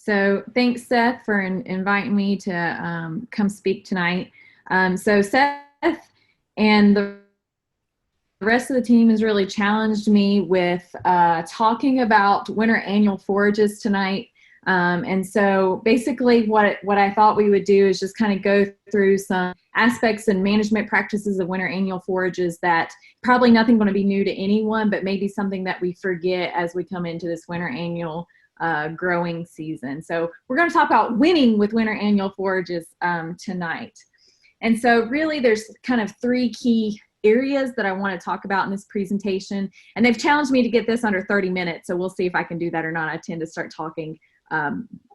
So thanks, Seth, for inviting me to come speak tonight. So Seth and the rest of the team has really challenged me with talking about winter annual forages tonight. And so basically what I thought we would do is just kind of go through some aspects and management practices of winter annual forages that probably nothing going to be new to anyone, but maybe something that we forget as we come into this winter annual growing season. So we're going to talk about winning with winter annual forages tonight. And so really there's kind of three key areas that I want to talk about in this presentation. And they've challenged me to get this under 30 minutes. So we'll see if I can do that or not. I tend to start talking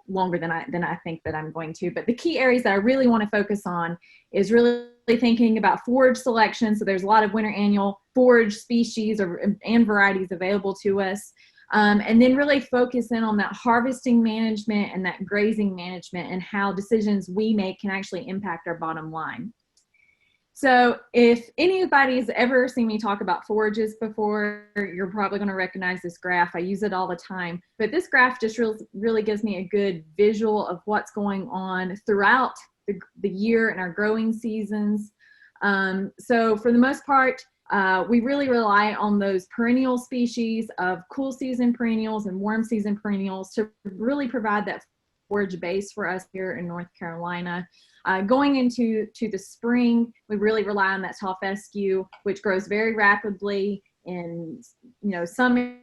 longer than I think that I'm going to. But the key areas that I really want to focus on is really thinking about forage selection. So there's a lot of winter annual forage species and varieties available to us. And then really focus in on that harvesting management and that grazing management and how decisions we make can actually impact our bottom line. So if anybody has ever seen me talk about forages before, you're probably going to recognize this graph. I use it all the time, but this graph just really gives me a good visual of what's going on throughout the year in our growing seasons. So for the most part, we really rely on those perennial species of cool season perennials and warm season perennials to really provide that forage base for us here in North Carolina. Going into the spring, we really rely on that tall fescue, which grows very rapidly in, some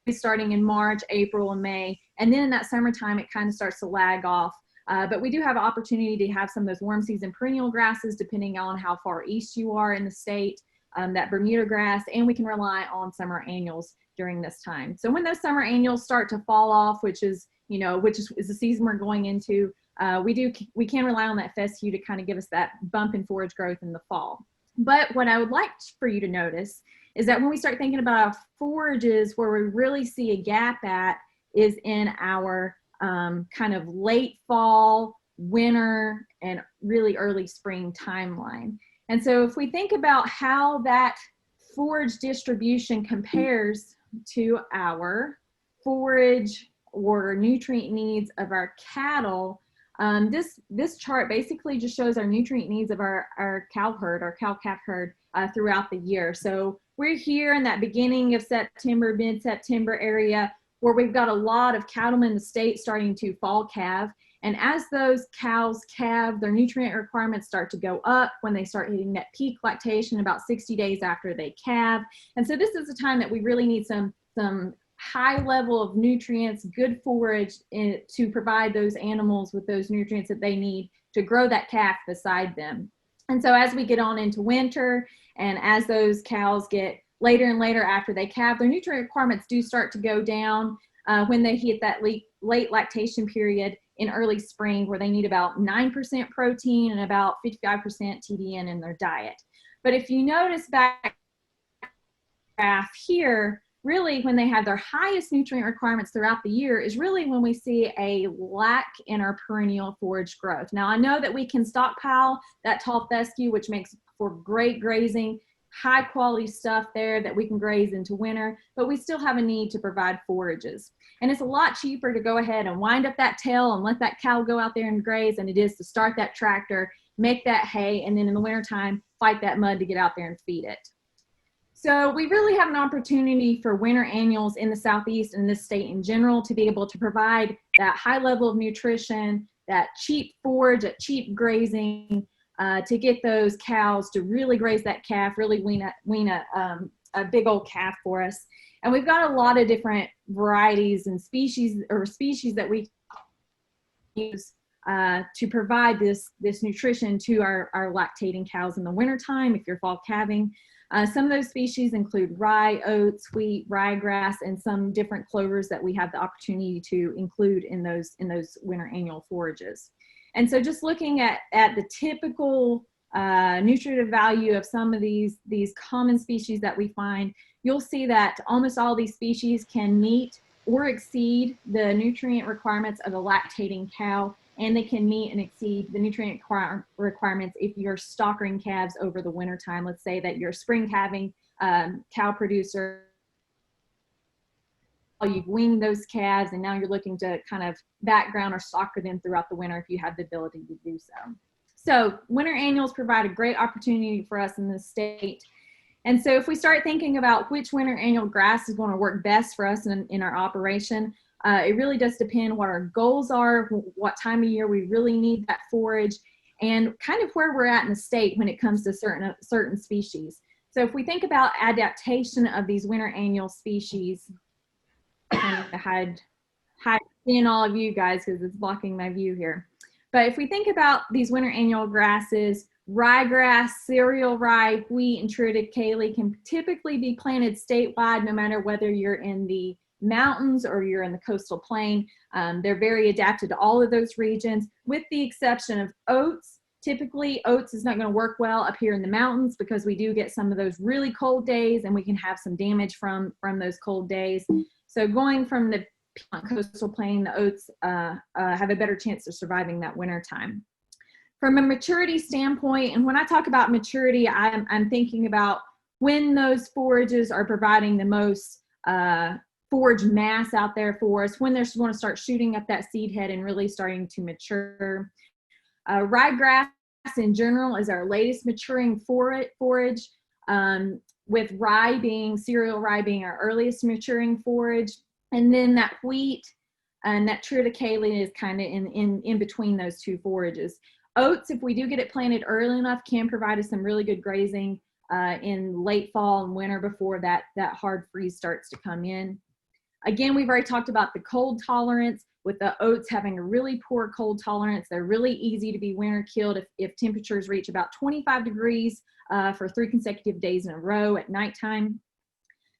starting in March, April, and May. And then in that summertime, it kind of starts to lag off. But we do have an opportunity to have some of those warm season perennial grasses, depending on how far east you are in the state, that Bermuda grass, and we can rely on summer annuals during this time. So when those summer annuals start to fall off, which is the season we're going into, we can rely on that fescue to kind of give us that bump in forage growth in the fall. But what I would like for you to notice is that when we start thinking about our forages, where we really see a gap at is in our kind of late fall, winter, and really early spring timeline. And so if we think about how that forage distribution compares to our forage or nutrient needs of our cattle, this chart basically just shows our nutrient needs of our cow herd, our cow-calf herd throughout the year. So we're here in that beginning of September, mid-September area where we've got a lot of cattlemen in the state starting to fall calve. And as those cows calve, their nutrient requirements start to go up when they start hitting that peak lactation about 60 days after they calve. And so this is the time that we really need some high level of nutrients, good forage to provide those animals with those nutrients that they need to grow that calf beside them. And so as we get on into winter and as those cows get later and later after they calve, their nutrient requirements do start to go down when they hit that late lactation period in early spring, where they need about 9% protein and about 55% TDN in their diet. But if you notice back graph here, really when they have their highest nutrient requirements throughout the year is really when we see a lack in our perennial forage growth. Now I know that we can stockpile that tall fescue, which makes for great grazing, high quality stuff there that we can graze into winter, but we still have a need to provide forages. And it's a lot cheaper to go ahead and wind up that tail and let that cow go out there and graze than it is to start that tractor, make that hay, and then in the wintertime, fight that mud to get out there and feed it. So we really have an opportunity for winter annuals in the Southeast and this state in general to be able to provide that high level of nutrition, that cheap forage, that cheap grazing, to get those cows to really graze that calf, really wean a big old calf for us. And we've got a lot of different varieties and species that we use to provide this nutrition to our lactating cows in the wintertime if you're fall calving. Some of those species include rye, oats, wheat, ryegrass, and some different clovers that we have the opportunity to include in those winter annual forages. And so just looking at the typical nutritive value of some of these common species that we find, you'll see that almost all these species can meet or exceed the nutrient requirements of a lactating cow, and they can meet and exceed the nutrient requirements if you're stockering calves over the winter time. Let's say that you're a spring calving cow producer you've weaned those calves, and now you're looking to kind of background or soccer them throughout the winter if you have the ability to do so. So winter annuals provide a great opportunity for us in this state. And so if we start thinking about which winter annual grass is going to work best for us in our operation, it really does depend what our goals are, what time of year we really need that forage, and kind of where we're at in the state when it comes to certain species. So if we think about adaptation of these winter annual species, I'm trying to hide seeing all of you guys because it's blocking my view here. But if we think about these winter annual grasses, ryegrass, cereal rye, wheat, and triticale can typically be planted statewide no matter whether you're in the mountains or you're in the coastal plain. They're very adapted to all of those regions, with the exception of oats. Typically, oats is not going to work well up here in the mountains because we do get some of those really cold days and we can have some damage from those cold days. So going from the coastal plain, the oats have a better chance of surviving that winter time. From a maturity standpoint, and when I talk about maturity, I'm thinking about when those forages are providing the most forage mass out there for us, when they're going to start shooting up that seed head and really starting to mature. Ryegrass in general is our latest maturing forage, with cereal rye being our earliest maturing forage. And then that wheat and that triticale is kind of in between those two forages. Oats, if we do get it planted early enough, can provide us some really good grazing in late fall and winter before that hard freeze starts to come in. Again, we've already talked about the cold tolerance. With the oats having a really poor cold tolerance, they're really easy to be winter killed if temperatures reach about 25 degrees for 3 consecutive days in a row at nighttime.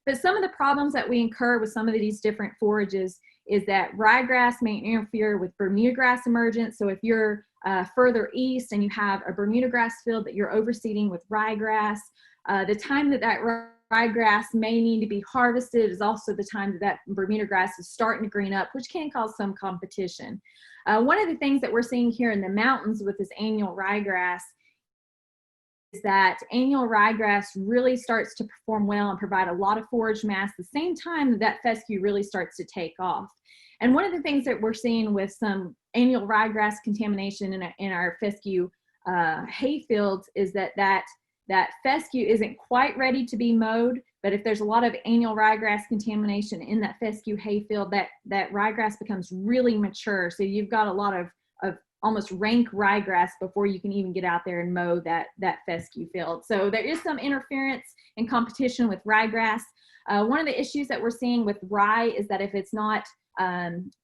But some of the problems that we incur with some of these different forages is that ryegrass may interfere with Bermuda grass emergence. So if you're further east and you have a Bermuda grass field that you're overseeding with ryegrass, the time that ryegrass may need to be harvested is also the time that Bermuda grass is starting to green up, which can cause some competition. One of the things that we're seeing here in the mountains with this annual ryegrass is that annual ryegrass really starts to perform well and provide a lot of forage mass the same time that fescue really starts to take off. And one of the things that we're seeing with some annual ryegrass contamination in our fescue hay fields is that fescue isn't quite ready to be mowed, but if there's a lot of annual ryegrass contamination in that fescue hay field, that ryegrass becomes really mature. So you've got a lot of almost rank ryegrass before you can even get out there and mow that fescue field. So there is some interference and competition with ryegrass. One of the issues that we're seeing with rye is that if it's not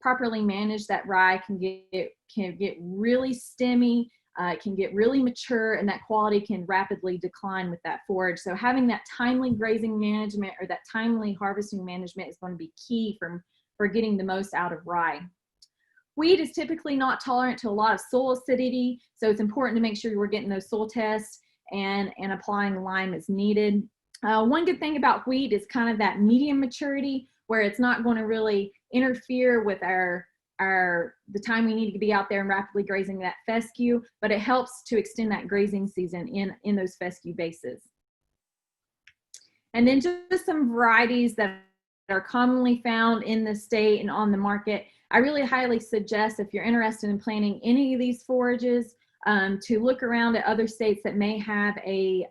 properly managed, that rye can get really stemmy, it can get really mature, and that quality can rapidly decline with that forage. So having that timely grazing management or that timely harvesting management is going to be key for getting the most out of rye. Wheat is typically not tolerant to a lot of soil acidity, so it's important to make sure we're getting those soil tests and applying lime as needed. One good thing about wheat is kind of that medium maturity, where it's not going to really interfere with the time we need to be out there and rapidly grazing that fescue, but it helps to extend that grazing season in those fescue bases. And then just some varieties that are commonly found in the state and on the market. I really highly suggest, if you're interested in planting any of these forages, to look around at other states that may have a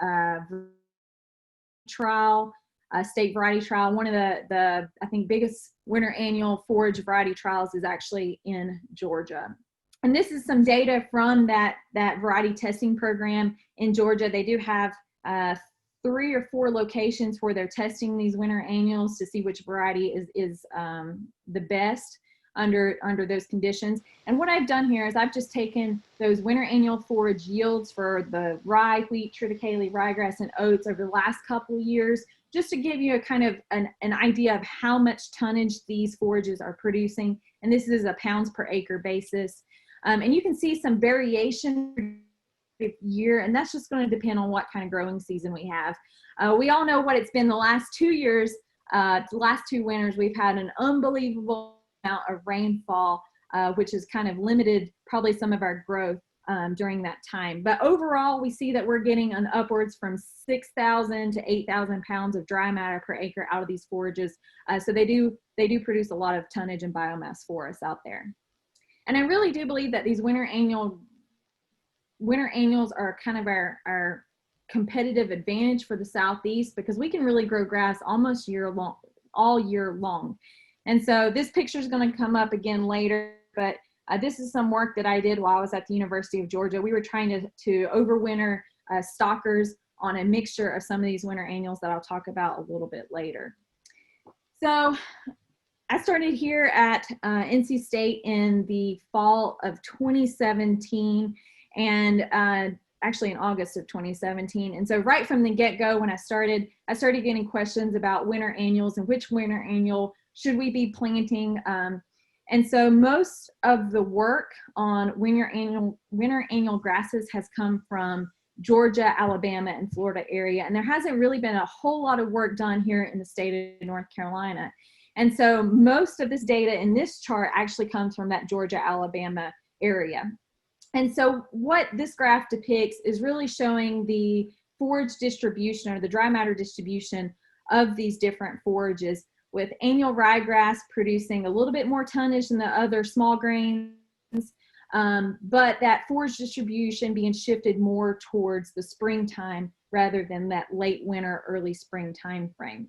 trial, a state variety trial. One of the I think biggest winter annual forage variety trials is actually in Georgia. And this is some data from that variety testing program in Georgia. They do have 3 or 4 locations where they're testing these winter annuals to see which variety is the best under those conditions. And what I've done here is I've just taken those winter annual forage yields for the rye, wheat, triticale, ryegrass, and oats over the last couple of years, just to give you a kind of an idea of how much tonnage these forages are producing. And this is a pounds per acre basis. And you can see some variation year, and that's just going to depend on what kind of growing season we have. We all know what it's been the last 2 years. The last 2 winters, we've had an unbelievable amount of rainfall, which has kind of limited probably some of our growth during that time. But overall, we see that we're getting an upwards from 6,000 to 8,000 pounds of dry matter per acre out of these forages. So they do they do produce a lot of tonnage and biomass for us out there. And I really do believe that these winter annuals are kind of our competitive advantage for the Southeast, because we can really grow grass almost all year long. And so this picture is going to come up again later, but this is some work that I did while I was at the University of Georgia. We were trying to overwinter stockers on a mixture of some of these winter annuals that I'll talk about a little bit later. So I started here at NC State in the fall of 2017, and actually in August of 2017. And so right from the get-go, when I started getting questions about winter annuals and which winter annual should we be planting. And so most of the work on winter annual grasses has come from Georgia, Alabama, and Florida area. And there hasn't really been a whole lot of work done here in the state of North Carolina. And so most of this data in this chart actually comes from that Georgia, Alabama area. And so what this graph depicts is really showing the forage distribution, or the dry matter distribution of these different forages, with annual ryegrass producing a little bit more tonnage than the other small grains, but that forage distribution being shifted more towards the springtime rather than that late winter, early spring time frame.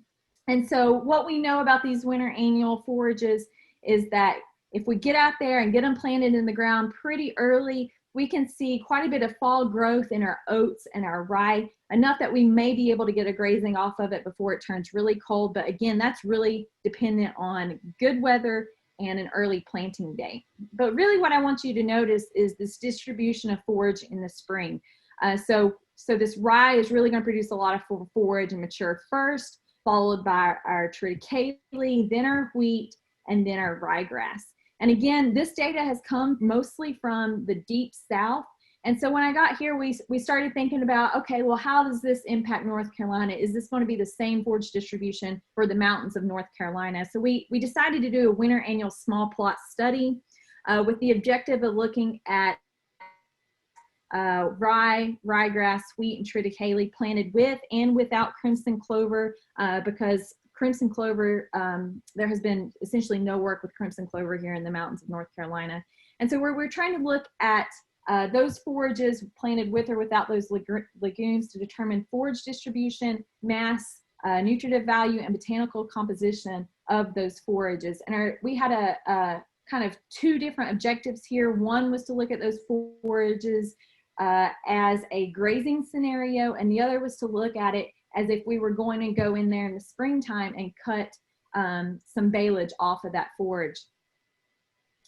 And so what we know about these winter annual forages is that if we get out there and get them planted in the ground pretty early, we can see quite a bit of fall growth in our oats and our rye, enough that we may be able to get a grazing off of it before it turns really cold. But again, that's really dependent on good weather and an early planting day. But really what I want you to notice is this distribution of forage in the spring. So this rye is really going to produce a lot of forage and mature first, followed by our triticale, then our wheat, and then our ryegrass. And again, this data has come mostly from the deep south. And so when I got here, we started thinking about, okay, well, how does this impact North Carolina? Is this going to be the same forage distribution for the mountains of North Carolina? So we decided to do a winter annual small plot study with the objective of looking at rye, ryegrass, wheat, and triticale planted with and without crimson clover, because crimson clover, there has been essentially no work with crimson clover here in the mountains of North Carolina. And so we're trying to look at those forages planted with or without those legumes to determine forage distribution, mass, nutritive value, and botanical composition of those forages. And we had a kind of two different objectives here. One was to look at those forages as a grazing scenario, and the other was to look at it as if we were going to go in there in the springtime and cut some baleage off of that forage.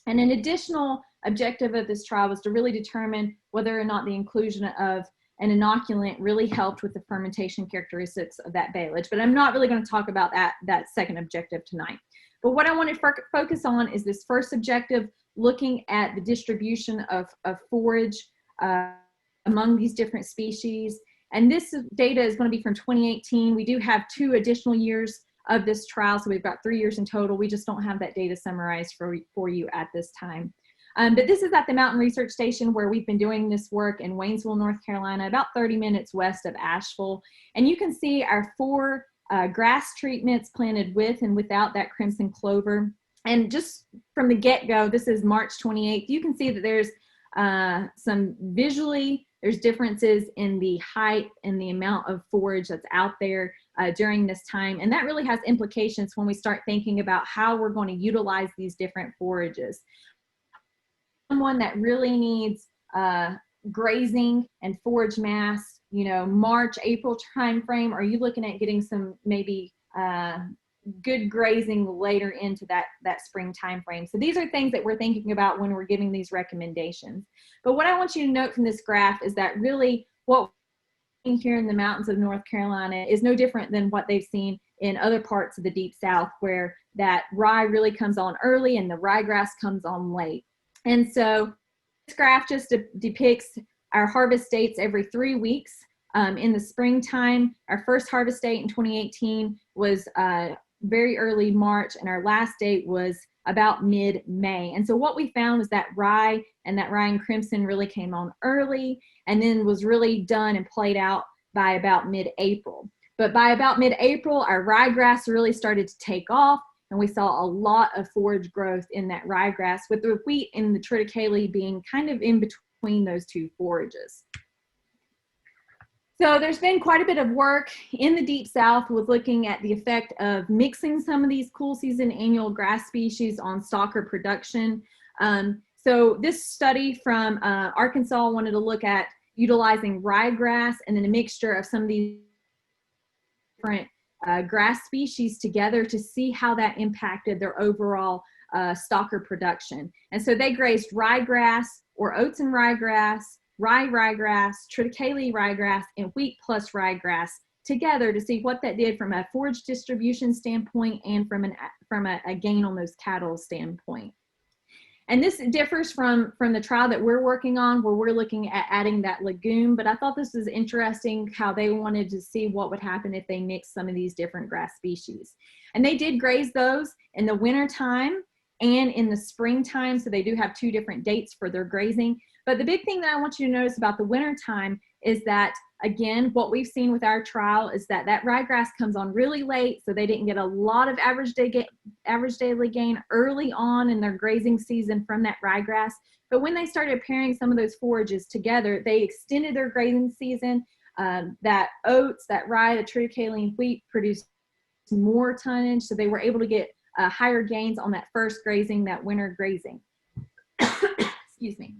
And an additional objective of this trial was to really determine whether or not the inclusion of an inoculant really helped with the fermentation characteristics of that baleage. But I'm not really going to talk about that second objective tonight. But what I want to focus on is this first objective, looking at the distribution of forage among these different species. And this data is going to be from 2018. We do have 2 additional years of this trial, so we've got 3 years in total. We just don't have that data summarized for you at this time. But this is at the Mountain Research Station where we've been doing this work in Waynesville, North Carolina, about 30 minutes west of Asheville. And you can see our 4 grass treatments planted with and without that crimson clover. And just from the get-go, this is March 28th, you can see that there's there's differences in the height and the amount of forage that's out there during this time. And that really has implications when we start thinking about how we're going to utilize these different forages. Someone that really needs grazing and forage mass, March, April timeframe, are you looking at getting some maybe good grazing later into that spring time frame? So these are things that we're thinking about when we're giving these recommendations. But what I want you to note from this graph is that really what we're seeing here in the mountains of North Carolina is no different than what they've seen in other parts of the deep south, where that rye really comes on early and the ryegrass comes on late. And so this graph just depicts our harvest dates every 3 weeks. In the springtime, our first harvest date in 2018 was very early March, and our last date was about mid-May. And so what we found was that rye and crimson really came on early, and then was really done and played out by about mid-April. But by about mid-April, our ryegrass really started to take off, and we saw a lot of forage growth in that ryegrass, with the wheat and the triticale being kind of in between those two forages. So there's been quite a bit of work in the Deep South with looking at the effect of mixing some of these cool season annual grass species on stocker production. So this study from Arkansas wanted to look at utilizing ryegrass and then a mixture of some of these different grass species together to see how that impacted their overall stocker production. And so they grazed ryegrass or oats and ryegrass, ryegrass, triticale ryegrass, and wheat plus ryegrass together to see what that did from a forage distribution standpoint and from a gain on those cattle standpoint. And this differs from the trial that we're working on, where we're looking at adding that legume, but I thought this was interesting how they wanted to see what would happen if they mixed some of these different grass species. And they did graze those in the winter time and in the springtime, so they do have two different dates for their grazing. But the big thing that I want you to notice about the winter time is that, again, what we've seen with our trial is that that ryegrass comes on really late, so they didn't get a lot of average daily gain early on in their grazing season from that ryegrass. But when they started pairing some of those forages together, they extended their grazing season. That oats, that rye, the triticale, and wheat produced more tonnage, so they were able to get higher gains on that first grazing, that winter grazing. Excuse me.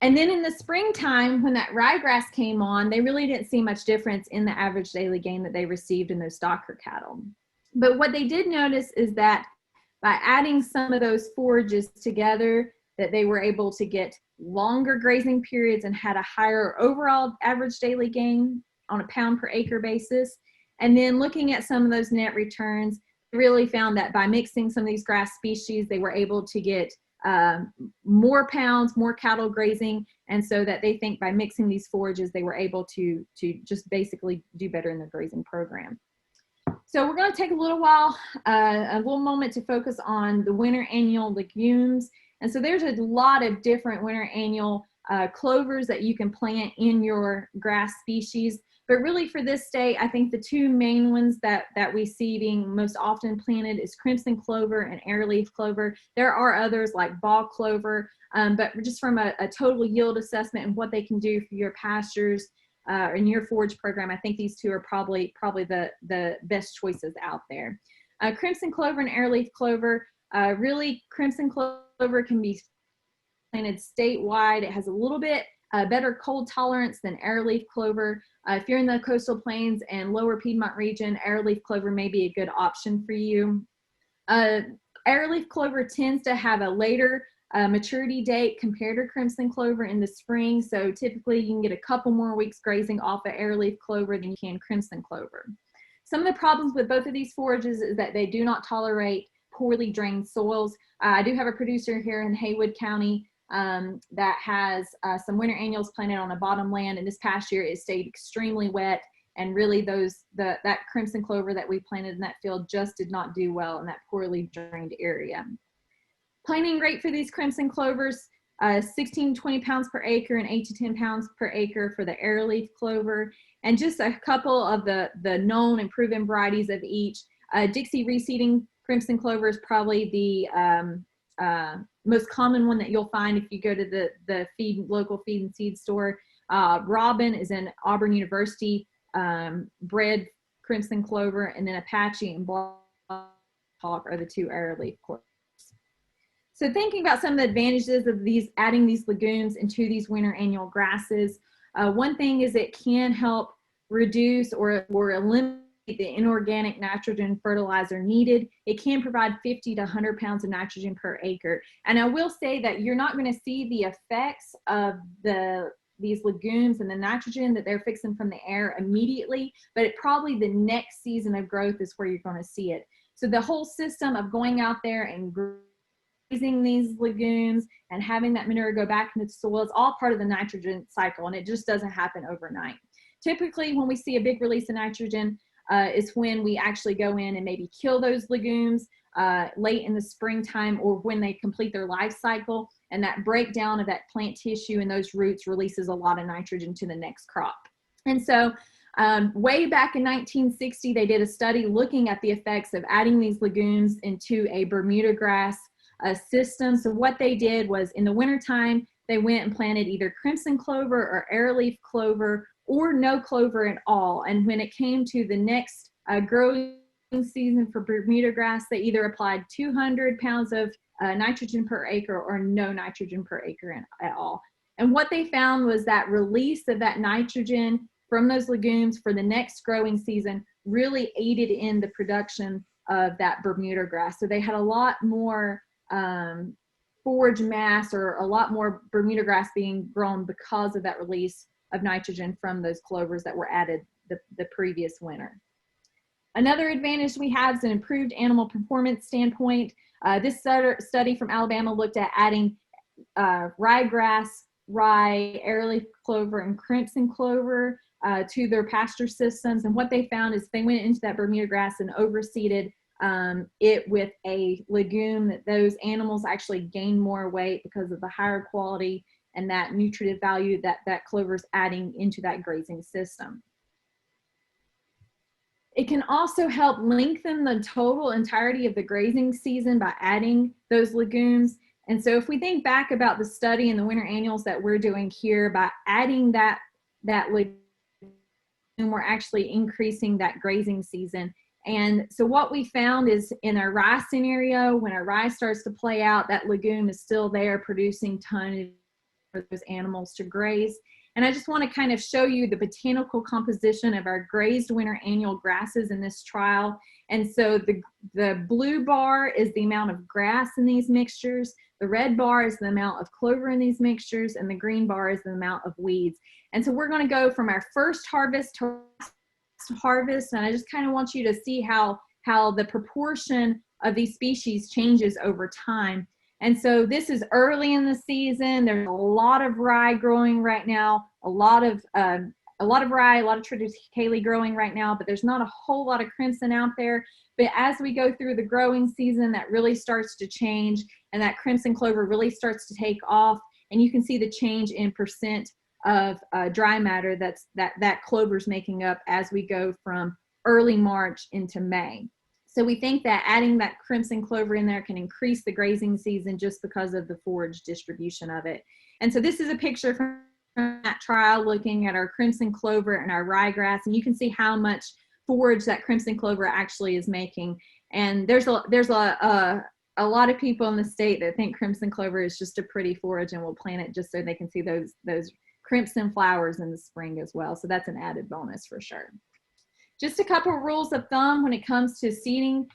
And then in the springtime, when that ryegrass came on, they really didn't see much difference in the average daily gain that they received in those stocker cattle. But what they did notice is that by adding some of those forages together, that they were able to get longer grazing periods and had a higher overall average daily gain on a pound per acre basis. And then looking at some of those net returns, really found that by mixing some of these grass species, they were able to get more pounds, more cattle grazing, and so that they think by mixing these forages, they were able to just basically do better in the grazing program. So we're going to take a little moment to focus on the winter annual legumes. And so there's a lot of different winter annual clovers that you can plant in your grass species. But really for this state, I think the two main ones that we see being most often planted is crimson clover and airleaf clover. There are others like ball clover, but just from a total yield assessment and what they can do for your pastures in your forage program, I think these two are probably the best choices out there. Crimson clover and airleaf clover, really crimson clover can be planted statewide. It has a little bit better cold tolerance than airleaf clover. If you're in the coastal plains and lower Piedmont region, airleaf clover may be a good option for you. Airleaf clover tends to have a later maturity date compared to crimson clover in the spring, so typically you can get a couple more weeks grazing off of airleaf clover than you can crimson clover. Some of the problems with both of these forages is that they do not tolerate poorly drained soils. I do have a producer here in Haywood County that has some winter annuals planted on a bottomland, and this past year it stayed extremely wet, and really that crimson clover that we planted in that field just did not do well in that poorly drained area. Planting rate for these crimson clovers, 16 to 20 pounds per acre and 8 to 10 pounds per acre for the airleaf clover, and just a couple of the known and proven varieties of each. Dixie reseeding crimson clover is probably the most common one that you'll find if you go to the local feed and seed store. Robin is an Auburn University bred crimson clover, and then Apache and Black Hawk are the two airleaf clovers. So thinking about some of the advantages of adding these legumes into these winter annual grasses, one thing is it can help reduce or eliminate the inorganic nitrogen fertilizer needed. It can provide 50 to 100 pounds of nitrogen per acre. And I will say that you're not going to see the effects of these legumes and the nitrogen that they're fixing from the air immediately, but probably the next season of growth is where you're going to see it. So the whole system of going out there and grazing these legumes and having that manure go back into the soil is all part of the nitrogen cycle, and it just doesn't happen overnight. Typically, when we see a big release of nitrogen, is when we actually go in and maybe kill those legumes late in the springtime, or when they complete their life cycle, and that breakdown of that plant tissue and those roots releases a lot of nitrogen to the next crop. And so Way back in 1960, they did a study looking at the effects of adding these legumes into a Bermuda grass system. So what they did was in the wintertime, they went and planted either crimson clover or arrowleaf clover or no clover at all. And when it came to the next growing season for Bermuda grass, they either applied 200 pounds of nitrogen per acre or no nitrogen per acre at all. And what they found was that release of that nitrogen from those legumes for the next growing season really aided in the production of that Bermuda grass. So they had a lot more forage mass, or a lot more Bermuda grass being grown because of that release of nitrogen from those clovers that were added the previous winter. Another advantage we have is an improved animal performance standpoint. This study from Alabama looked at adding ryegrass, rye, arrowleaf clover, and crimson clover to their pasture systems. And what they found is they went into that Bermuda grass and overseeded it with a legume, that those animals actually gain more weight because of the higher quality and that nutritive value that clover is adding into that grazing system. It can also help lengthen the total entirety of the grazing season by adding those legumes. And so if we think back about the study and the winter annuals that we're doing here, by adding that legume, we're actually increasing that grazing season. And so what we found is in our rye scenario, when our rye starts to play out, that legume is still there producing tonnage for those animals to graze. And I just want to kind of show you the botanical composition of our grazed winter annual grasses in this trial. And so the blue bar is the amount of grass in these mixtures, the red bar is the amount of clover in these mixtures, and the green bar is the amount of weeds. And so we're going to go from our first harvest to last harvest, and I just kind of want you to see how the proportion of these species changes over time. And so this is early in the season. There's a lot of rye growing right now, a lot of rye, a lot of triticale growing right now, but there's not a whole lot of crimson out there. But as we go through the growing season, that really starts to change, and that crimson clover really starts to take off. And you can see the change in percent of dry matter that clover's making up as we go from early March into May. So we think that adding that crimson clover in there can increase the grazing season just because of the forage distribution of it. And so this is a picture from that trial looking at our crimson clover and our ryegrass, and you can see how much forage that crimson clover actually is making. And there's a lot of people in the state that think crimson clover is just a pretty forage and will plant it just so they can see those crimson flowers in the spring as well. So that's an added bonus for sure. Just a couple of rules of thumb when it comes to seeding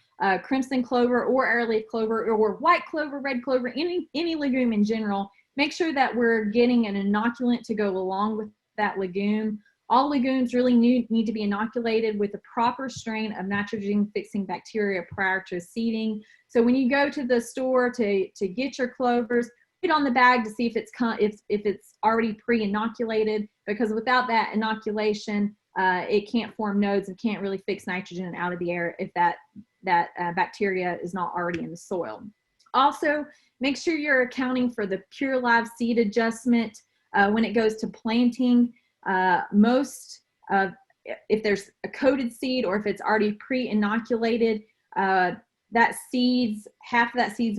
crimson clover or arrowleaf clover or white clover, red clover, any legume in general. Make sure that we're getting an inoculant to go along with that legume. All legumes really need to be inoculated with the proper strain of nitrogen-fixing bacteria prior to seeding. So when you go to the store to get your clovers, put it on the bag to see if it's already pre-inoculated, because without that inoculation, it can't form nodes and can't really fix nitrogen out of the air if that bacteria is not already in the soil. Also, make sure you're accounting for the pure live seed adjustment when it goes to planting. If there's a coated seed or if it's already pre-inoculated, half of that seed's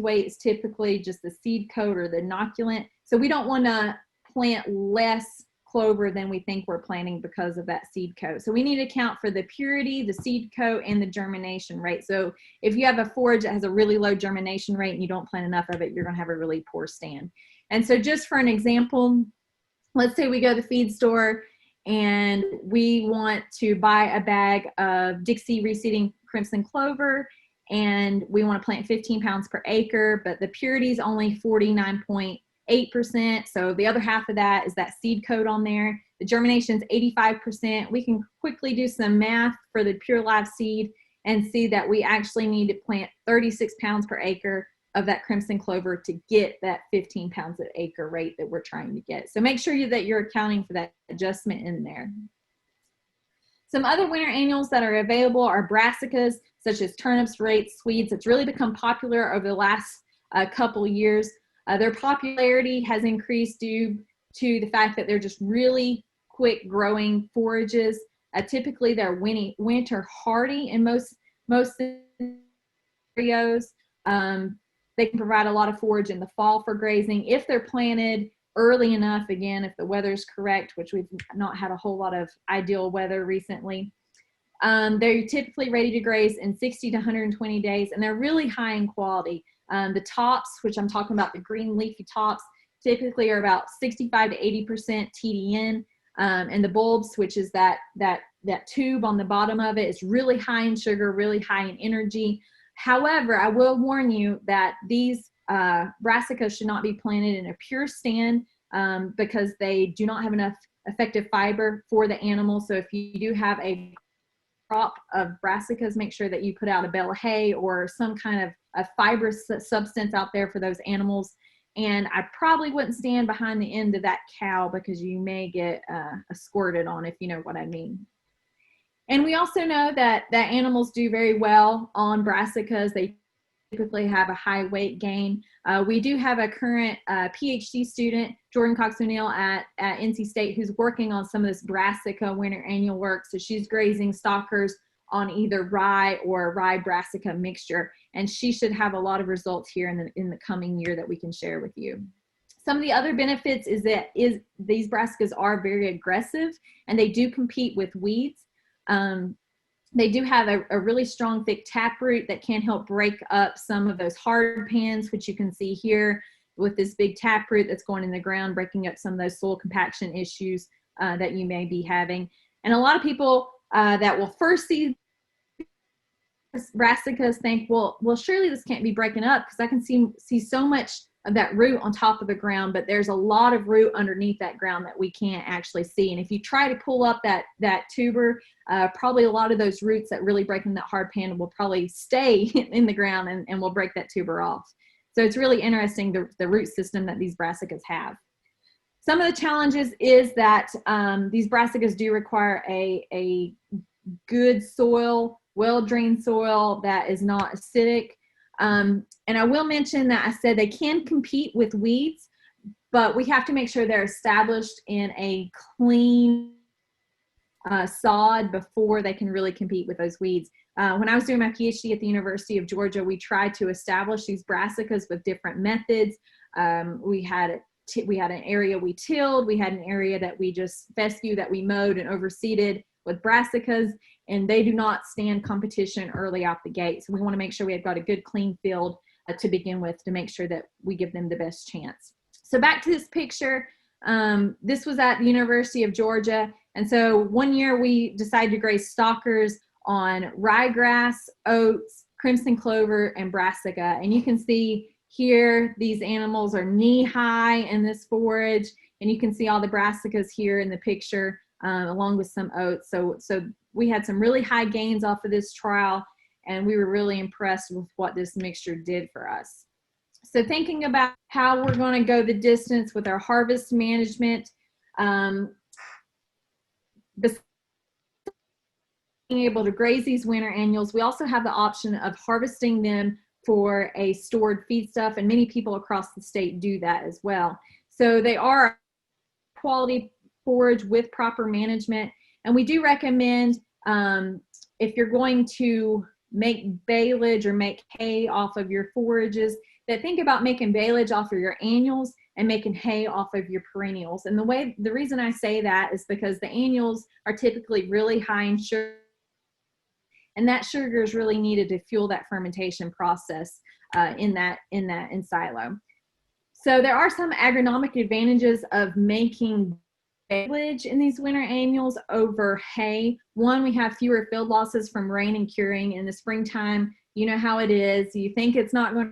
weight is typically just the seed coat or the inoculant. So we don't want to plant less clover than we think we're planting because of that seed coat. So we need to account for the purity, the seed coat, and the germination rate. So if you have a forage that has a really low germination rate and you don't plant enough of it, you're going to have a really poor stand. And so just for an example, let's say we go to the feed store and we want to buy a bag of Dixie reseeding crimson clover, and we want to plant 15 pounds per acre, but the purity is only 49.8%. So the other half of that is that seed coat on there. The germination is 85%. We can quickly do some math for the pure live seed and see that we actually need to plant 36 pounds per acre of that crimson clover to get that 15 pounds an acre rate that we're trying to get. So make sure that you're accounting for that adjustment in there. Some other winter annuals that are available are brassicas, such as turnips, rates, Swedes. It's really become popular over the last couple of years. Their popularity has increased due to the fact that they're just really quick growing forages. Typically, they're winter hardy in most scenarios. They can provide a lot of forage in the fall for grazing if they're planted early enough. Again, if the weather's correct, which we've not had a whole lot of ideal weather recently. They're typically ready to graze in 60 to 120 days, and they're really high in quality. The tops, which I'm talking about, the green leafy tops, typically are about 65 to 80% TDN, and the bulbs, which is that tube on the bottom of it, is really high in sugar, really high in energy. However, I will warn you that these brassicas should not be planted in a pure stand because they do not have enough effective fiber for the animal. So if you do have a crop of brassicas, make sure that you put out a bale of hay or some kind of a fibrous substance out there for those animals. And I probably wouldn't stand behind the end of that cow because you may get squirted on, if you know what I mean. And we also know that animals do very well on brassicas. They typically have a high weight gain. We do have a current PhD student, Jordan Cox O'Neill at NC State, who's working on some of this brassica winter annual work. So she's grazing stockers on either rye or rye brassica mixture, and she should have a lot of results here in the coming year that we can share with you. Some of the other benefits is these brassicas are very aggressive, and they do compete with weeds. They do have a really strong, thick taproot that can help break up some of those hard pans, which you can see here with this big taproot that's going in the ground, breaking up some of those soil compaction issues that you may be having. And a lot of people that will first see brassicas think, well, surely this can't be breaking up because I can see so much of that root on top of the ground, but there's a lot of root underneath that ground that we can't actually see. And if you try to pull up that tuber, probably a lot of those roots that really break in that hard pan will probably stay in the ground and will break that tuber off. So it's really interesting, the root system that these brassicas have. Some of the challenges is that these brassicas do require a good soil, well-drained soil that is not acidic. And I will mention that I said they can compete with weeds, but we have to make sure they're established in a clean sod before they can really compete with those weeds. When I was doing my PhD at the University of Georgia, we tried to establish these brassicas with different methods. We had an area we tilled, we had an area that we just fescue, that we mowed and overseeded with brassicas, and they do not stand competition early out the gate. So we want to make sure we have got a good clean field to begin with to make sure that we give them the best chance. So back to this picture, this was at the University of Georgia. And so one year we decided to graze stockers on ryegrass, oats, crimson clover, and brassica. And you can see here, these animals are knee high in this forage, and you can see all the brassicas here in the picture, along with some oats. So we had some really high gains off of this trial, and we were really impressed with what this mixture did for us. So thinking about how we're going to go the distance with our harvest management, besides being able to graze these winter annuals, we also have the option of harvesting them for a stored feedstuff, and many people across the state do that as well. So they are quality forage with proper management, and we do recommend if you're going to make baleage or make hay off of your forages, that think about making baleage off of your annuals and making hay off of your perennials. And the reason I say that is because the annuals are typically really high in sugar, and that sugar is really needed to fuel that fermentation process in silo. So there are some agronomic advantages of making baleage in these winter annuals over hay. One, we have fewer field losses from rain and curing. In the springtime, you know how it is. You think it's not going to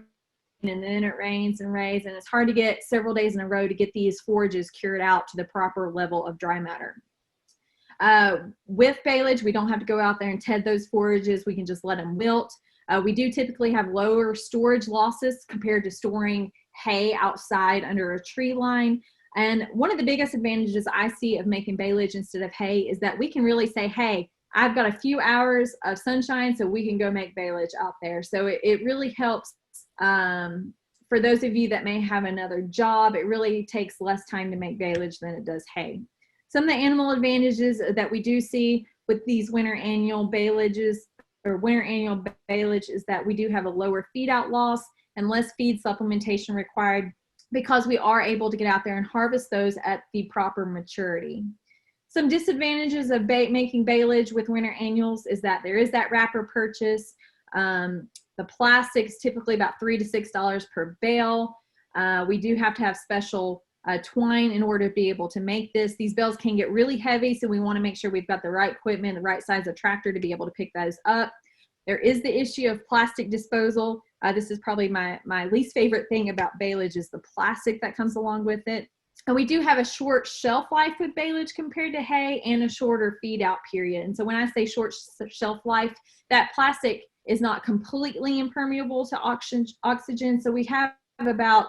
rain, and then it rains and rains, and it's hard to get several days in a row to get these forages cured out to the proper level of dry matter. With baleage, we don't have to go out there and ted those forages. We can just let them wilt. We do typically have lower storage losses compared to storing hay outside under a tree line. And one of the biggest advantages I see of making baleage instead of hay is that we can really say, hey, I've got a few hours of sunshine, so we can go make baleage out there. So it really helps for those of you that may have another job. It really takes less time to make baleage than it does hay. Some of the animal advantages that we do see with these winter annual baleages or winter annual baleage is that we do have a lower feed out loss and less feed supplementation required because we are able to get out there and harvest those at the proper maturity. Some disadvantages of making baleage with winter annuals is that there is that wrapper purchase. The plastic's typically about $3 to $6 per bale. We do have to have special twine in order to be able to make this. These bales can get really heavy, so we want to make sure we've got the right equipment, the right size of tractor to be able to pick those up. There is the issue of plastic disposal. This is probably my least favorite thing about baleage is the plastic that comes along with it. And we do have a short shelf life with baleage compared to hay and a shorter feed out period. And so when I say short shelf life, that plastic is not completely impermeable to oxygen. So we have about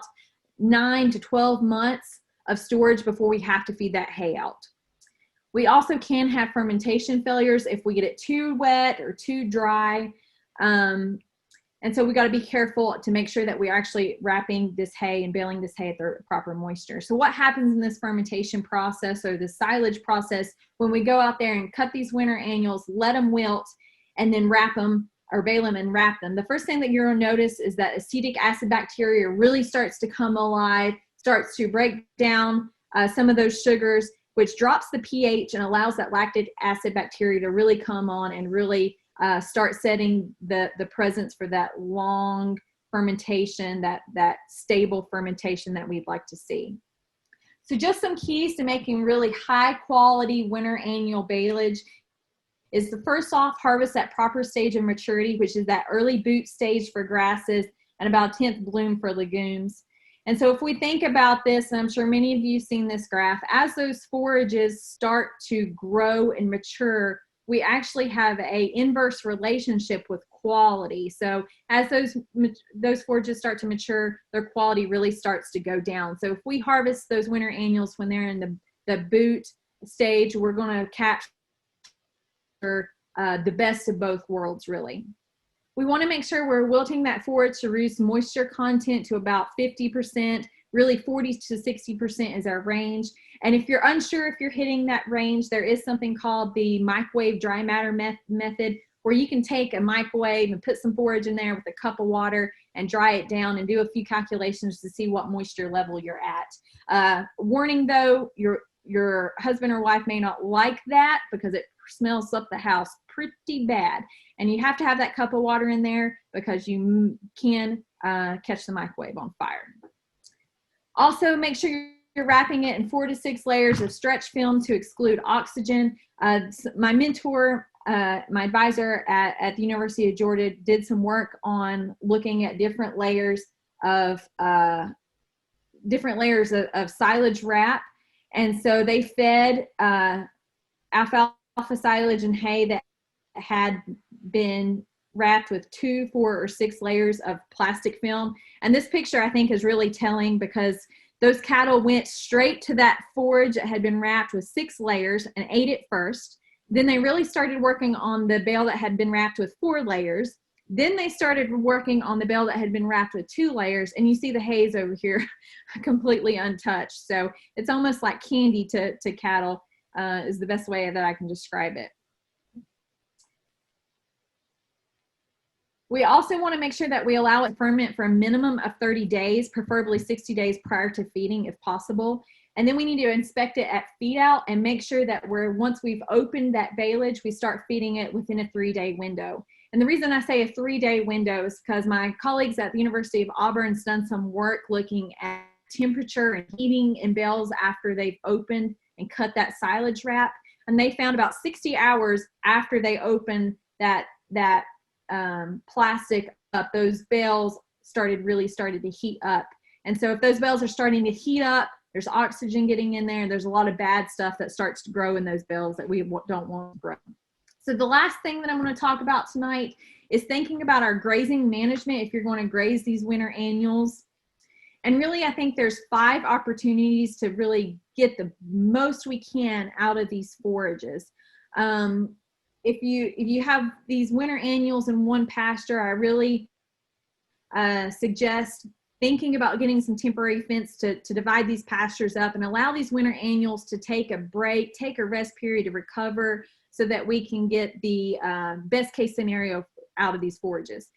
9 to 12 months of storage before we have to feed that hay out. We also can have fermentation failures if we get it too wet or too dry. And so we got to be careful to make sure that we're actually wrapping this hay and baling this hay at the proper moisture. So what happens in this fermentation process or the silage process when we go out there and cut these winter annuals, let them wilt, and then wrap them or bale them and wrap them? The first thing that you're going to notice is that acetic acid bacteria really starts to come alive, starts to break down some of those sugars, which drops the pH and allows that lactic acid bacteria to really come on and really start setting the presence for that long fermentation, that stable fermentation that we'd like to see. So just some keys to making really high quality winter annual baleage is the first off, harvest that proper stage of maturity, which is that early boot stage for grasses and about 10th bloom for legumes. And so if we think about this, and I'm sure many of you have seen this graph, as those forages start to grow and mature, we actually have a inverse relationship with quality. So as those forages start to mature, their quality really starts to go down. So if we harvest those winter annuals when they're in the boot stage, we're going to capture the best of both worlds, really. We want to make sure we're wilting that forage to reduce moisture content to about 50%. Really 40 to 60% is our range. And if you're unsure if you're hitting that range, there is something called the microwave dry matter method, where you can take a microwave and put some forage in there with a cup of water and dry it down and do a few calculations to see what moisture level you're at. Warning though, your husband or wife may not like that because it smells up the house pretty bad. And you have to have that cup of water in there because you can catch the microwave on fire. Also, make sure you're wrapping it in 4 to 6 layers of stretch film to exclude oxygen. My mentor, my advisor at the University of Georgia, did some work on looking at different layers of silage wrap. And so they fed alfalfa silage and hay that had been wrapped with 2, 4, or 6 layers of plastic film. And this picture I think is really telling because those cattle went straight to that forage that had been wrapped with 6 layers and ate it first. Then they really started working on the bale that had been wrapped with 4 layers. Then they started working on the bale that had been wrapped with 2 layers. And you see the hays over here completely untouched. So it's almost like candy to cattle is the best way that I can describe it. We also want to make sure that we allow it to ferment for a minimum of 30 days, preferably 60 days prior to feeding if possible. And then we need to inspect it at feed out and make sure that once we've opened that baleage, we start feeding it within a 3-day window. And the reason I say a 3-day window is because my colleagues at the University of Auburn's done some work looking at temperature and heating in bales after they've opened and cut that silage wrap. And they found about 60 hours after they opened that plastic up, those bales really started to heat up. And so if those bales are starting to heat up, there's oxygen getting in there, and there's a lot of bad stuff that starts to grow in those bales that we don't want to grow. So the last thing that I'm going to talk about tonight is thinking about our grazing management if you're going to graze these winter annuals. And really, I think there's 5 opportunities to really get the most we can out of these forages. If you have these winter annuals in one pasture, I really suggest thinking about getting some temporary fence to divide these pastures up and allow these winter annuals to take a break, take a rest period to recover, so that we can get the best case scenario out of these forages.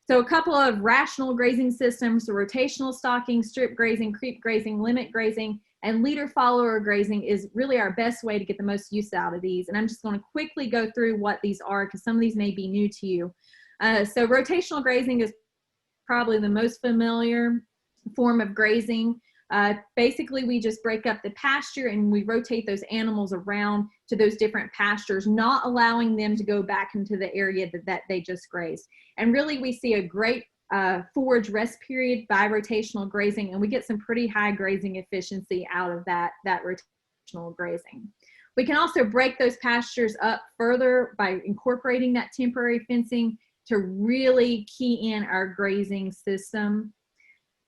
So a couple of rational grazing systems, so rotational stalking, strip grazing, creep grazing, limit grazing, and leader follower grazing is really our best way to get the most use out of these. And I'm just going to quickly go through what these are because some of these may be new to you. So rotational grazing is probably the most familiar form of grazing. Basically, we just break up the pasture and we rotate those animals around to those different pastures, not allowing them to go back into the area that they just grazed. And really, we see a great forage rest period by rotational grazing, and we get some pretty high grazing efficiency out of that rotational grazing. We can also break those pastures up further by incorporating that temporary fencing to really key in our grazing system.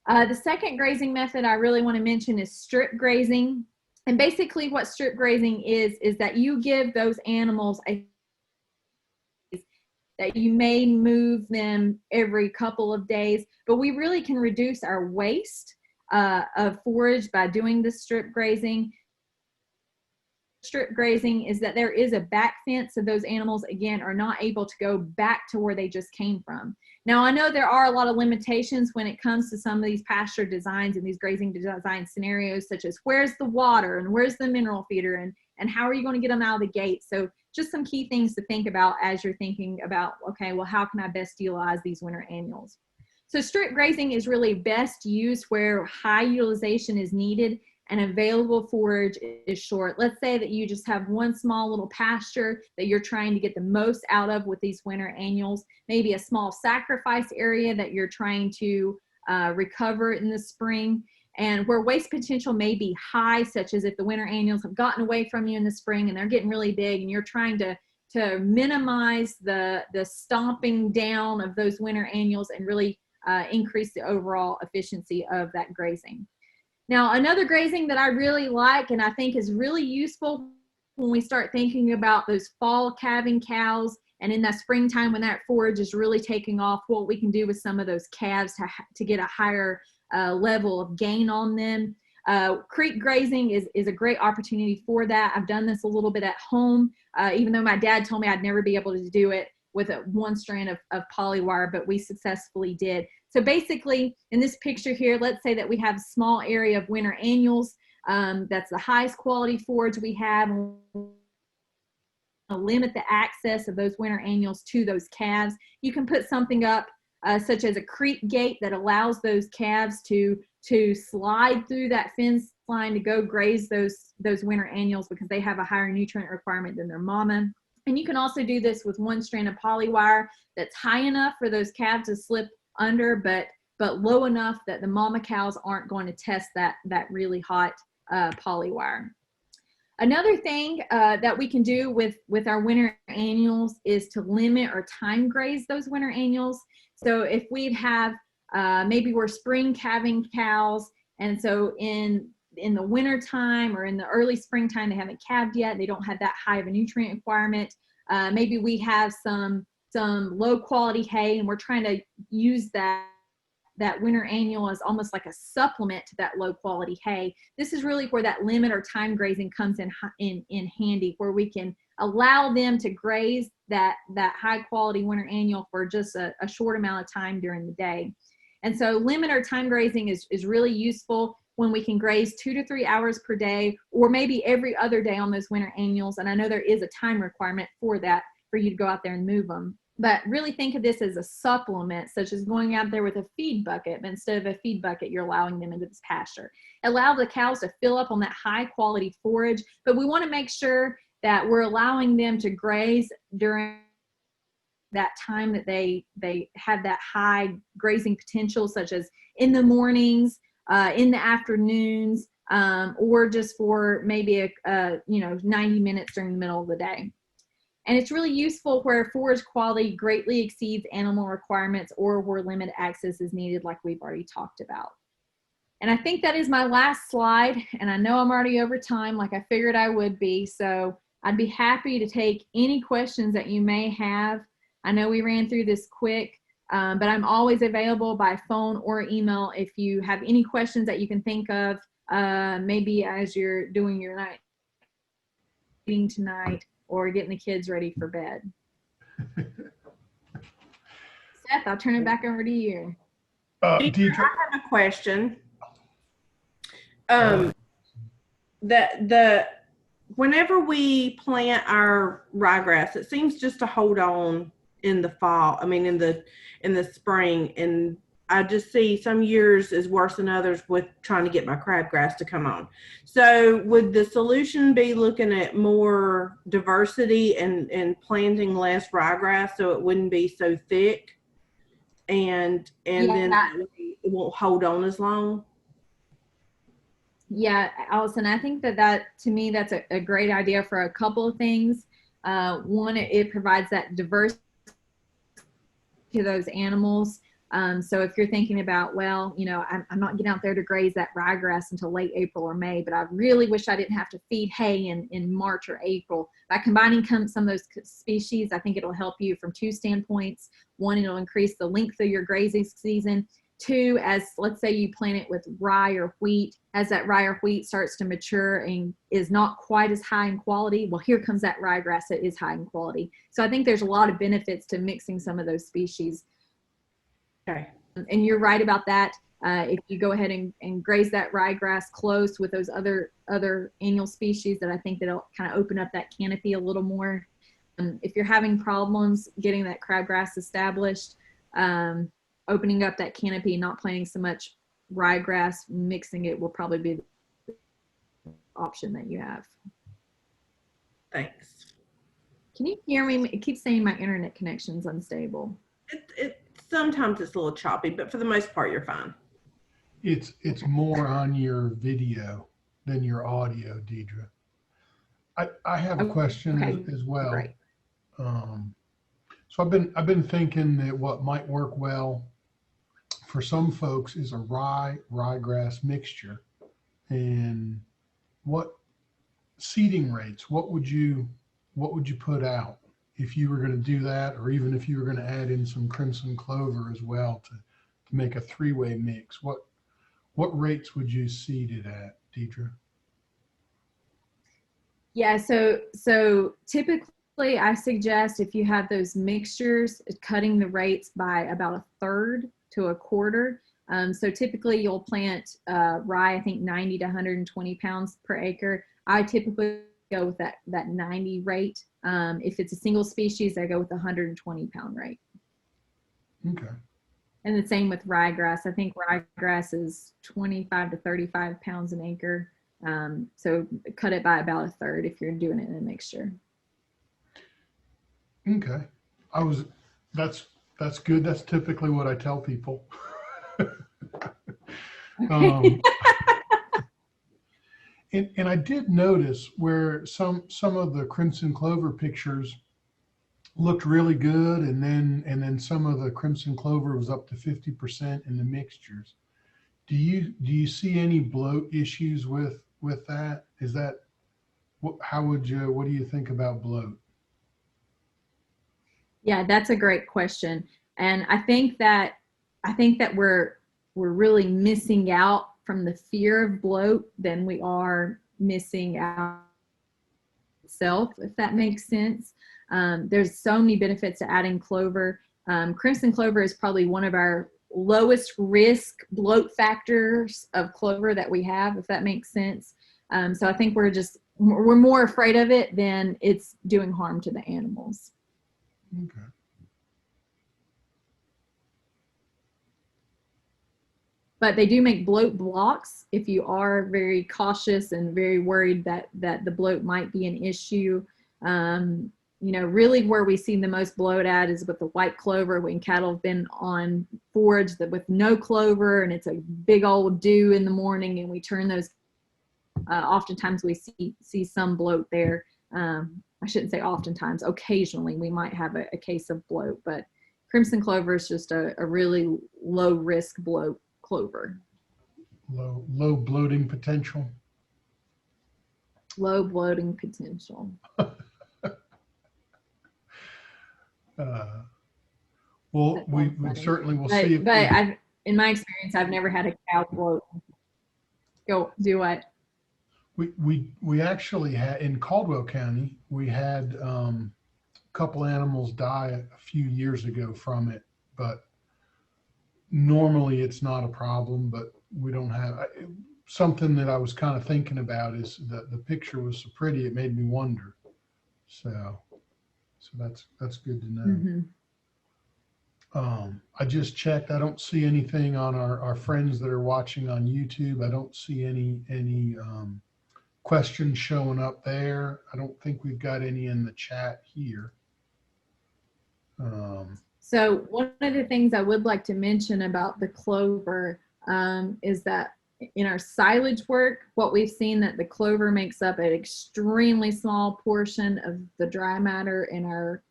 The second grazing method I really want to mention is strip grazing. And basically what strip grazing is that you give those animals that you may move them every couple of days, but we really can reduce our waste of forage by doing this strip grazing. Strip grazing is that there is a back fence, so those animals again are not able to go back to where they just came from. Now I know there are a lot of limitations when it comes to some of these pasture designs and these grazing design scenarios, such as where's the water and where's the mineral feeder and how are you going to get them out of the gate. So just some key things to think about as you're thinking about, okay, well, how can I best utilize these winter annuals? So strip grazing is really best used where high utilization is needed and available forage is short. Let's say that you just have one small little pasture that you're trying to get the most out of with these winter annuals, maybe a small sacrifice area that you're trying to recover in the spring, and where waste potential may be high, such as if the winter annuals have gotten away from you in the spring and they're getting really big and you're trying to minimize the stomping down of those winter annuals and really increase the overall efficiency of that grazing. Now, another grazing that I really like and I think is really useful when we start thinking about those fall calving cows and in that springtime when that forage is really taking off, what we can do with some of those calves to get a higher level of gain on them. Creek grazing is a great opportunity for that. I've done this a little bit at home, even though my dad told me I'd never be able to do it with one strand of polywire, but we successfully did. So basically, in this picture here, let's say that we have a small area of winter annuals. That's the highest quality forage we have. Limit the access of those winter annuals to those calves. You can put something up such as a creek gate that allows those calves to slide through that fence line to go graze those winter annuals because they have a higher nutrient requirement than their mama. And you can also do this with one strand of polywire that's high enough for those calves to slip under, but low enough that the mama cows aren't going to test that really hot polywire. Another thing that we can do with our winter annuals is to limit or time graze those winter annuals. So if we'd have, maybe we're spring calving cows, and so in the winter time or in the early springtime, they haven't calved yet, they don't have that high of a nutrient requirement. Maybe we have some low quality hay and we're trying to use that winter annual as almost like a supplement to that low quality hay. This is really where that limit or time grazing comes in handy, where we can allow them to graze that high quality winter annual for just a short amount of time during the day. And so limit or time grazing is really useful when we can graze 2 to 3 hours per day, or maybe every other day on those winter annuals. And I know there is a time requirement for that, for you to go out there and move them. But really think of this as a supplement, such as going out there with a feed bucket. But instead of a feed bucket, you're allowing them into this pasture. Allow the cows to fill up on that high quality forage, but we want to make sure that we're allowing them to graze during that time that they have that high grazing potential, such as in the mornings, in the afternoons, or just for maybe 90 minutes during the middle of the day. And it's really useful where forage quality greatly exceeds animal requirements or where limited access is needed, like we've already talked about. And I think that is my last slide, and I know I'm already over time like I figured I would be, so I'd be happy to take any questions that you may have. I know we ran through this quick, but I'm always available by phone or email if you have any questions that you can think of, maybe as you're doing your night meeting tonight. or getting the kids ready for bed. Seth, I'll turn it back over to you. Deidre, I have a question. Whenever we plant our ryegrass, it seems just to hold on in the fall. I mean, in the spring, and I just see some years is worse than others with trying to get my crabgrass to come on. So would the solution be looking at more diversity and planting less ryegrass so it wouldn't be so thick, and then it won't hold on as long? Yeah, Allison, I think that to me, that's a great idea for a couple of things. One, it provides that diversity to those animals. So if you're thinking about, well, you know, I'm not getting out there to graze that ryegrass until late April or May, but I really wish I didn't have to feed hay in March or April. By combining some of those species, I think it'll help you from two standpoints. One, it'll increase the length of your grazing season. Two, as let's say you plant it with rye or wheat, as that rye or wheat starts to mature and is not quite as high in quality, well, here comes that ryegrass that is high in quality. So I think there's a lot of benefits to mixing some of those species. Okay. And you're right about that. If you go ahead and graze that ryegrass close with those other annual species, that I think that'll kind of open up that canopy a little more. If you're having problems getting that crabgrass established, opening up that canopy, not planting so much ryegrass, mixing it will probably be the option that you have. Thanks. Can you hear me? It keeps saying my internet connection's unstable. Sometimes it's a little choppy, but for the most part, you're fine. It's more on your video than your audio, Deidre. I have a question as well. Great. So I've been thinking that what might work well for some folks is a ryegrass mixture. And what seeding rates, what would you put out if you were going to do that, or even if you were going to add in some crimson clover as well to make a three-way mix? What rates would you seed it at, Deidre? Yeah, so typically I suggest, if you have those mixtures, cutting the rates by about a third to a quarter. So typically you'll plant rye, I think 90 to 120 pounds per acre. I typically go with that 90 rate. If it's a single species, I go with the 120 pound rate. Okay. And the same with ryegrass. I think ryegrass is 25 to 35 pounds an acre. So cut it by about a third if you're doing it in a mixture. Okay. That's good. That's typically what I tell people. And I did notice where some of the crimson clover pictures looked really good, and then some of the crimson clover was up to 50% in the mixtures. Do you see any bloat issues with that? Is that what do you think about bloat? Yeah, that's a great question. And I think that we're really missing out from the fear of bloat than we are missing out itself, if that makes sense. There's so many benefits to adding clover. Crimson clover is probably one of our lowest risk bloat factors of clover that we have, if that makes sense. So I think we're more afraid of it than it's doing harm to the animals. Okay. But they do make bloat blocks if you are very cautious and very worried that the bloat might be an issue. You know, really where we see the most bloat at is with the white clover, when cattle have been on forage with no clover and it's a big old dew in the morning, and we turn those. Oftentimes we see some bloat there. I shouldn't say oftentimes. Occasionally we might have a case of bloat, but crimson clover is just a really low risk bloat clover. Low bloating potential. Low bloating potential. Well, we certainly will see. In my experience, I've never had a cow bloat. Go do what? We actually had in Caldwell County, we had a couple animals die a few years ago from it, but normally it's not a problem. But we don't have something that I was kind of thinking about is that the picture was so pretty, it made me wonder. So that's good to know. Mm-hmm. I just checked. I don't see anything on our friends that are watching on YouTube. I don't see any questions showing up there. I don't think we've got any in the chat here. So one of the things I would like to mention about the clover is that in our silage work, what we've seen that the clover makes up an extremely small portion of the dry matter in our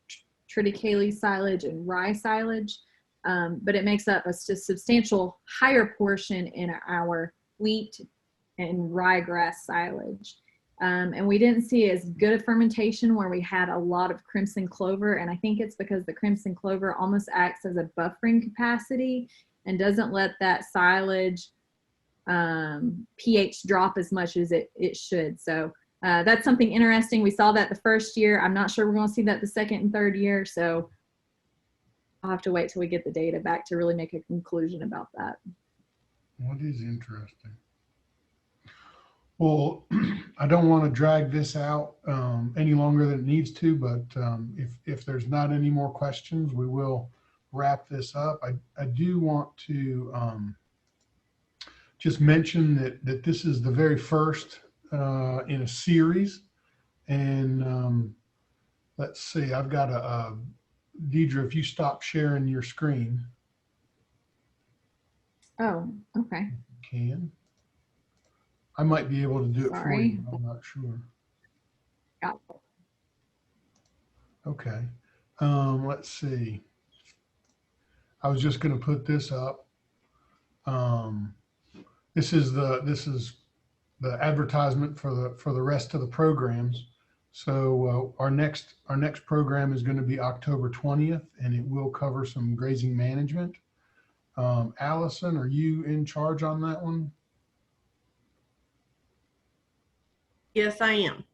triticale silage and rye silage, but it makes up a substantial higher portion in our wheat and ryegrass silage. And we didn't see as good a fermentation where we had a lot of crimson clover. And I think it's because the crimson clover almost acts as a buffering capacity and doesn't let that silage pH drop as much as it should. So that's something interesting. We saw that the first year. I'm not sure we're going to see that the second and third year. So I'll have to wait till we get the data back to really make a conclusion about that. What is interesting? Well, I don't want to drag this out any longer than it needs to, but if there's not any more questions, we will wrap this up. I do want to just mention that this is the very first in a series. And let's see, I've got Deidre, if you stop sharing your screen. Oh, okay. Can. I might be able to do it for Sorry. you. I'm not sure. Got it. Okay. Let's see. I was just going to put this up. This is the advertisement for the rest of the programs. So our next program is going to be October 20th, and it will cover some grazing management. Allison, are you in charge on that one? Yes, I am.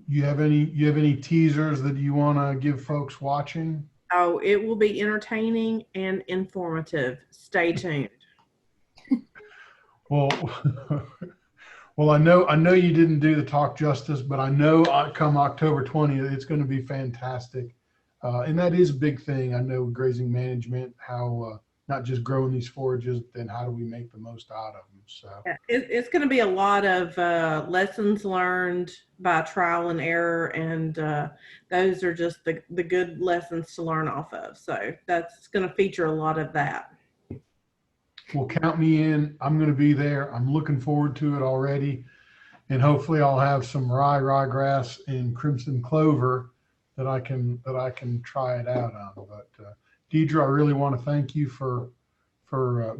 You have any teasers that you want to give folks watching? Oh, it will be entertaining and informative. Stay tuned. Well, well, I know you didn't do the talk justice, but I know come October 20th, it's going to be fantastic. And that is a big thing. I know grazing management, how not just growing these forages, then how do we make the most out of them? So Yeah, it's going to be a lot of lessons learned by trial and error, and those are just the good lessons to learn off of. So that's going to feature a lot of that. well, count me in. I'm going to be there. I'm looking forward to it already. And hopefully I'll have some ryegrass and crimson clover that I can try it out on. But Deidre, I really want to thank you for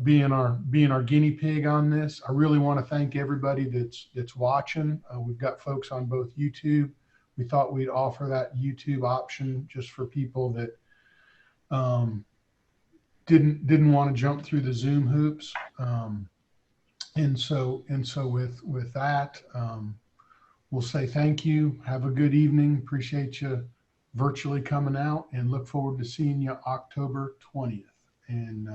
being our guinea pig on this. I really want to thank everybody that's watching. We've got folks on both YouTube. We thought we'd offer that YouTube option just for people that didn't want to jump through the Zoom hoops. And so with that, we'll say thank you. Have a good evening. Appreciate you virtually coming out, and look forward to seeing you October 20th. And